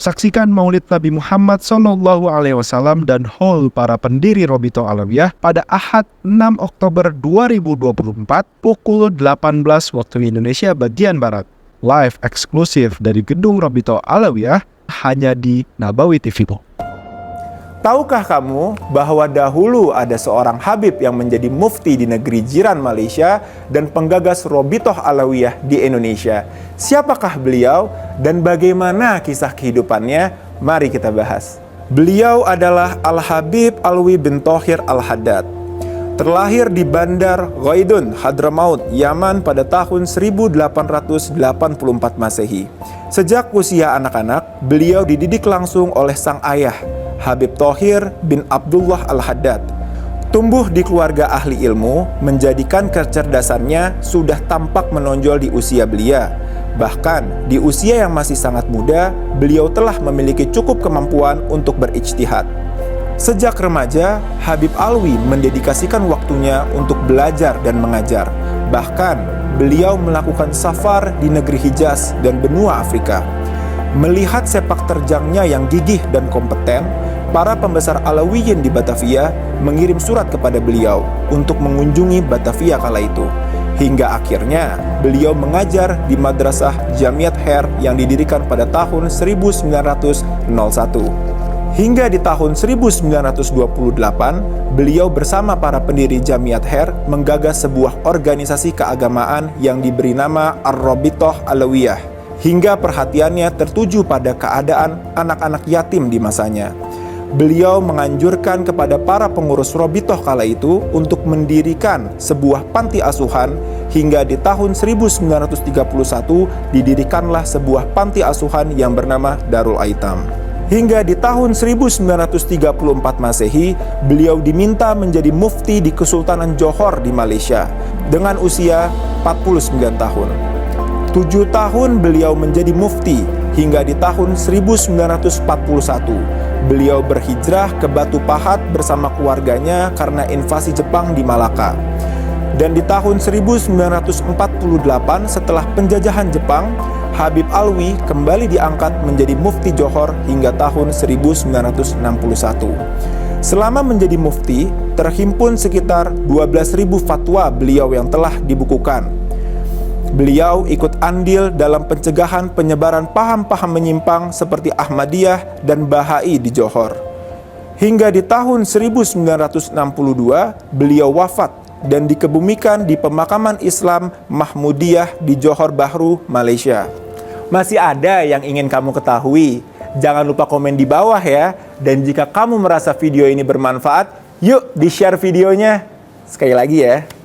Saksikan Maulid Nabi Muhammad SAW dan haul para pendiri Robitoh Alawiyah pada Ahad 6 Oktober 2024 pukul 18 waktu Indonesia bagian Barat. Live eksklusif dari gedung Robitoh Alawiyah hanya di Nabawi TV. Tahukah kamu bahwa dahulu ada seorang Habib yang menjadi mufti di negeri jiran Malaysia dan penggagas Robitoh Alawiyah di Indonesia? Siapakah beliau dan bagaimana kisah kehidupannya? Mari kita bahas. Beliau adalah Al-Habib Alwi bin Thohir Al-Haddad. Terlahir di Bandar Ghaidun, Hadramaut, Yaman pada tahun 1884 Masehi. Sejak usia anak-anak, beliau dididik langsung oleh sang ayah, Habib Thohir bin Abdullah Al-Haddad. Tumbuh di keluarga ahli ilmu, menjadikan kecerdasannya sudah tampak menonjol di usia belia. Bahkan, di usia yang masih sangat muda, beliau telah memiliki cukup kemampuan untuk berijtihad. Sejak remaja, Habib Alwi mendedikasikan waktunya untuk belajar dan mengajar. Bahkan, beliau melakukan safar di negeri Hijaz dan benua Afrika. Melihat sepak terjangnya yang gigih dan kompeten, para pembesar Alawiyin di Batavia mengirim surat kepada beliau untuk mengunjungi Batavia kala itu. Hingga akhirnya beliau mengajar di Madrasah Jamiat Khair yang didirikan pada tahun 1901. Hingga di tahun 1928, beliau bersama para pendiri Jamiat Khair menggagas sebuah organisasi keagamaan yang diberi nama Ar-Robitoh Alawiyah, hingga perhatiannya tertuju pada keadaan anak-anak yatim di masanya. Beliau menganjurkan kepada para pengurus Robitoh kala itu untuk mendirikan sebuah panti asuhan, hingga di tahun 1931 didirikanlah sebuah panti asuhan yang bernama Darul Aitam. Hingga di tahun 1934 Masehi, beliau diminta menjadi mufti di Kesultanan Johor di Malaysia dengan usia 49 tahun. 7 tahun beliau menjadi mufti hingga di tahun 1941 beliau berhijrah ke Batu Pahat bersama keluarganya karena invasi Jepang di Malaka. Dan di tahun 1948 setelah penjajahan Jepang, Habib Alwi kembali diangkat menjadi mufti Johor hingga tahun 1961. Selama menjadi mufti, terhimpun sekitar 12.000 fatwa beliau yang telah dibukukan. Beliau ikut andil dalam pencegahan penyebaran paham-paham menyimpang seperti Ahmadiyah dan Bahai di Johor. Hingga di tahun 1962, beliau wafat dan dikebumikan di pemakaman Islam Mahmudiyah di Johor Bahru, Malaysia. Masih ada yang ingin kamu ketahui? Jangan lupa komen di bawah ya. Dan jika kamu merasa video ini bermanfaat, yuk di-share videonya. Sekali lagi ya.